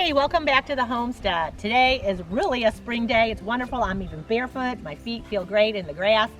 Hey, welcome back to the homestead. Today is really a spring day. It's wonderful. I'm even barefoot. My feet feel great in the grass.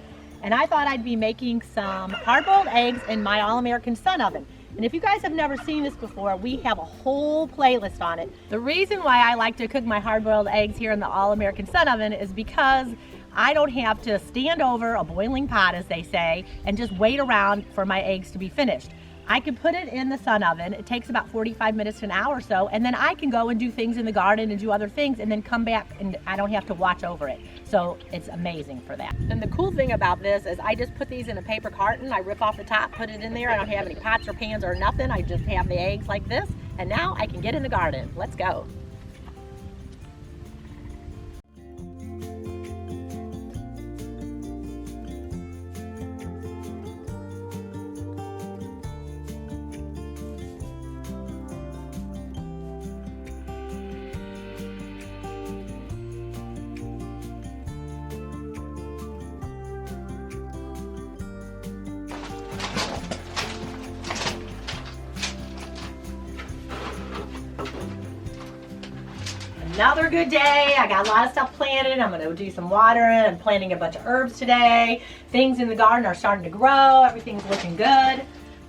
And I thought I'd be making some hard-boiled eggs in my All-American Sun oven. And if you guys have never seen this before, we have a whole playlist on it. The reason why I like to cook my hard-boiled eggs here in the All-American Sun oven is because I don't have to stand over a boiling pot, as they say, and just wait around for my eggs to be finished. I can put it in the sun oven. It takes about 45 minutes to an hour or so, and then I can go and do things in the garden and do other things and then come back and I don't have to watch over it. So it's amazing for that. And the cool thing about this is I just put these in a paper carton. I rip off the top, put it in there. I don't have any pots or pans or nothing. I just have the eggs like this, and now I can get in the garden. Let's go. Another good day. I got a lot of stuff planted. I'm going to do some watering. I'm planting a bunch of herbs today. Things in the garden are starting to grow. Everything's looking good.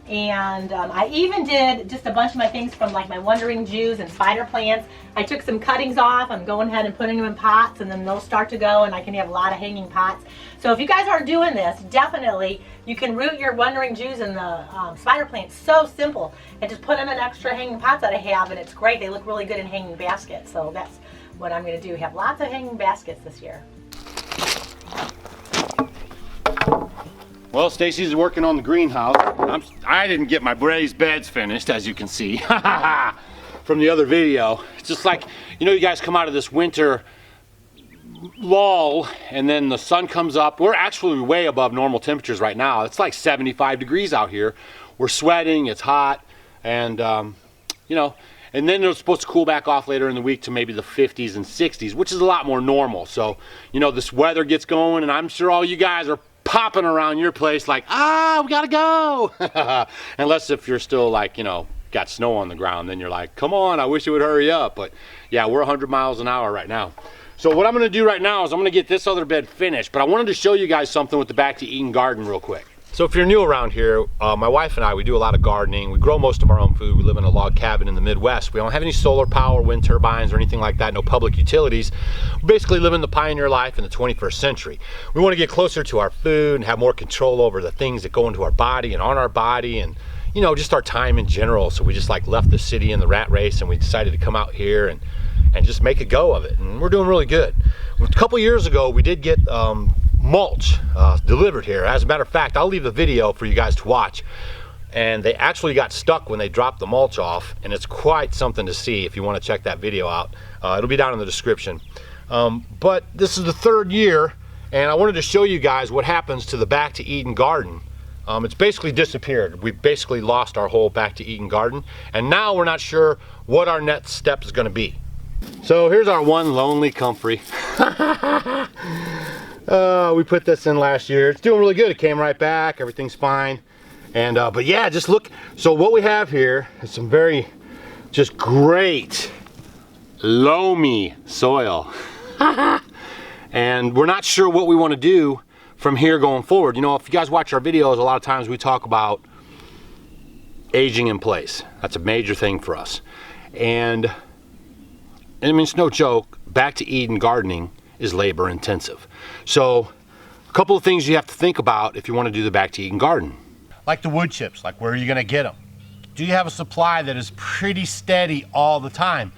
And I even did just a bunch of my things from like my wandering Jews and spider plants. I took some cuttings off. I'm going ahead and putting them in pots, and then they'll start to go, and I can have a lot of hanging pots. So if you guys aren't doing this, definitely you can root your wandering Jews and the spider plants. So simple, and just put them in extra hanging pots that I have, and it's great. They look really good in hanging baskets. So that's what I'm going to do. Have lots of hanging baskets this year. Well, Stacy's working on the greenhouse. I didn't get my raised beds finished, as you can see from the other video. It's just like, you know, you guys come out of this winter lull and then the sun comes up. We're actually way above normal temperatures right now. It's like 75 degrees out here. We're sweating, it's hot, and you know, and then it's supposed to cool back off later in the week to maybe the 50s and 60s, which is a lot more normal. So, you know, this weather gets going, and I'm sure all you guys are popping around your place like, we gotta go. Unless if you're still like, you know, got snow on the ground, then you're like, come on, I wish it would hurry up. But yeah, we're 100 miles an hour right now. So what I'm gonna do right now is I'm gonna get this other bed finished, but I wanted to show you guys something with the Back to Eden garden real quick. So if you're new around here, my wife and I, we do a lot of gardening. We grow most of our own food. We live in a log cabin in the Midwest. We don't have any solar power, wind turbines, or anything like that, no public utilities. We're basically living the pioneer life in the 21st century. We want to get closer to our food and have more control over the things that go into our body and on our body, and, you know, just our time in general. So we just like left the city in the rat race, and we decided to come out here and just make a go of it. And we're doing really good. A couple years ago, we did get mulch delivered here. As a matter of fact, I'll leave the video for you guys to watch, and they actually got stuck when they dropped the mulch off, and it's quite something to see if you want to check that video out. It'll be down in the description. But this is the third year, and I wanted to show you guys what happens to the Back to Eden garden. It's basically disappeared. We've basically lost our whole Back to Eden garden, and now we're not sure what our next step is going to be. So here's our one lonely comfrey. We put this in last year. It's doing really good. It came right back. Everything's fine. And but yeah, just look. So what we have here is some very just great loamy soil. And we're not sure what we want to do from here going forward. You know, if you guys watch our videos, a lot of times we talk about aging in place. That's a major thing for us. And I mean, it's no joke. Back to Eden gardening is labor intensive. So a couple of things you have to think about if you want to do the Back to Eden garden. Like the wood chips, like where are you going to get them? Do you have a supply that is pretty steady all the time?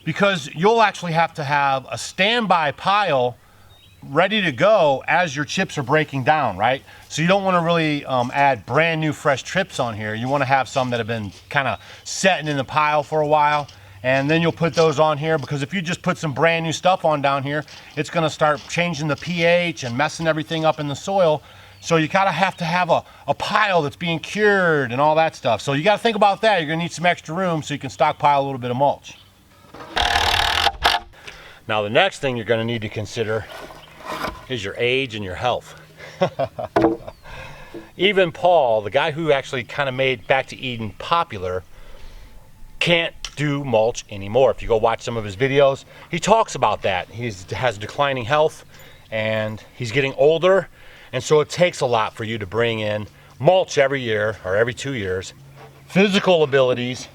Because you'll actually have to have a standby pile ready to go as your chips are breaking down, right? So you don't want to really add brand new fresh chips on here. You want to have some that have been kind of setting in the pile for a while, and then you'll put those on here, because if you just put some brand new stuff on down here, it's going to start changing the pH and messing everything up in the soil. So you gotta have to have a pile that's being cured and all that stuff. So you gotta think about that. You're gonna need some extra room so you can stockpile a little bit of mulch. Now the next thing you're gonna need to consider is your age and your health. Even Paul, the guy who actually kind of made Back to Eden popular, can't do mulch anymore. If you go watch some of his videos, he talks about that. He has declining health and he's getting older, and so it takes a lot for you to bring in mulch every year or every 2 years. Physical abilities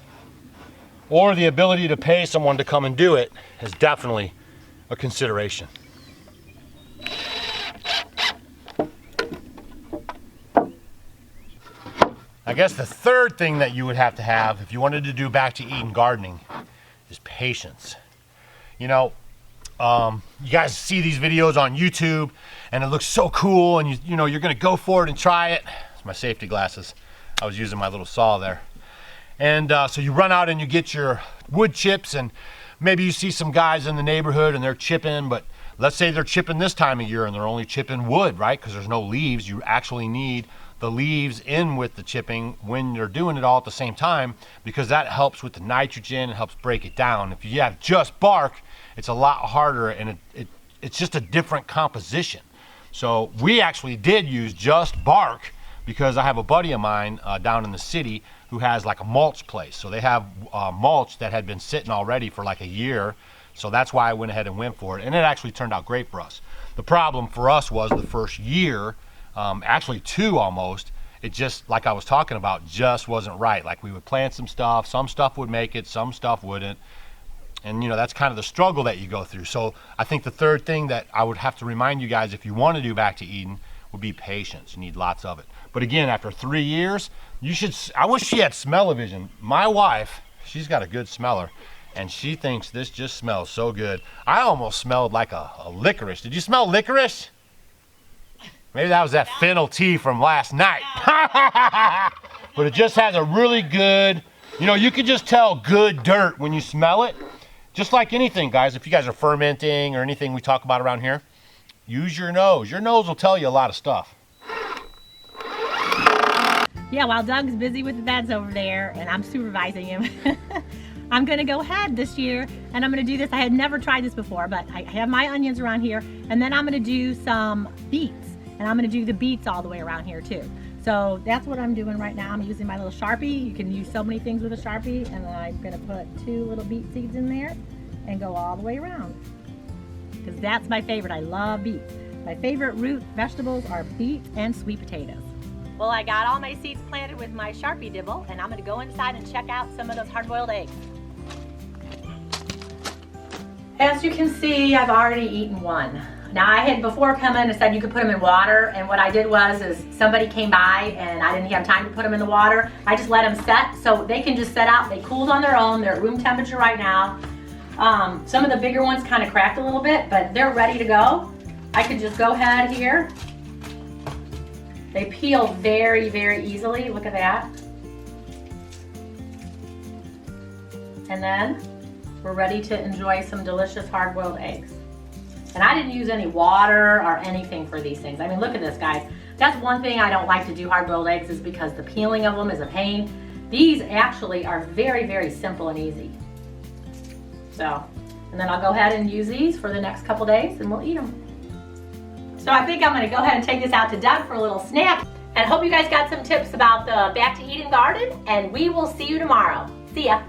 or the ability to pay someone to come and do it is definitely a consideration. I guess the third thing that you would have to have if you wanted to do back to Eden gardening is patience. You know, you guys see these videos on YouTube and it looks so cool, and you know you're gonna go for it and try it. It's my safety glasses. I was using my little saw there. And so you run out and you get your wood chips, and maybe you see some guys in the neighborhood and they're chipping, but let's say they're chipping this time of year and they're only chipping wood, right? Because there's no leaves. You actually need the leaves in with the chipping when you're doing it all at the same time, because that helps with the nitrogen and helps break it down. If you have just bark, it's a lot harder, and it's just a different composition. So we actually did use just bark because I have a buddy of mine down in the city who has like a mulch place. So they have mulch that had been sitting already for like a year. So that's why I went ahead and went for it. And it actually turned out great for us. The problem for us was the first year, actually 2 almost, it just, like I was talking about, just wasn't right. Like we would plant some stuff would make it, some stuff wouldn't. And you know, that's kind of the struggle that you go through. So I think the third thing that I would have to remind you guys if you want to do back to Eden would be patience. You need lots of it. But again, after 3 years, you should, I wish she had smell-o-vision. My wife, she's got a good smeller, and she thinks this just smells so good. I almost smelled like a licorice. Did you smell licorice? Maybe that was that fennel tea from last night. But it just has a really good, you know, you can just tell good dirt when you smell it. Just like anything, guys, if you guys are fermenting or anything we talk about around here, use your nose. Your nose will tell you a lot of stuff. Yeah, while Doug's busy with the beds over there and I'm supervising him, I'm gonna go ahead this year and I'm gonna do this. I had never tried this before, but I have my onions around here, and then I'm gonna do some beets, and I'm gonna do the beets all the way around here too. So that's what I'm doing right now. I'm using my little Sharpie. You can use so many things with a Sharpie, and then I'm gonna put 2 little beet seeds in there and go all the way around. Because that's my favorite. I love beets. My favorite root vegetables are beets and sweet potatoes. Well, I got all my seeds planted with my Sharpie dibble, and I'm gonna go inside and check out some of those hard-boiled eggs. As you can see, I've already eaten one. Now, I had before come in and said you could put them in water, and what I did was somebody came by and I didn't have time to put them in the water. I just let them set, so they can just set out. They cooled on their own. They're at room temperature right now. Some of the bigger ones kind of cracked a little bit, but they're ready to go. I could just go ahead here. They peel very, very easily. Look at that. And then we're ready to enjoy some delicious hard-boiled eggs. And I didn't use any water or anything for these things. I mean, look at this, guys. That's one thing I don't like to do hard-boiled eggs, is because the peeling of them is a pain. These actually are very, very simple and easy. So, and then I'll go ahead and use these for the next couple days and we'll eat them. So I think I'm gonna go ahead and take this out to Doug for a little snack, and hope you guys got some tips about the Back to Eden garden, and we will see you tomorrow. See ya.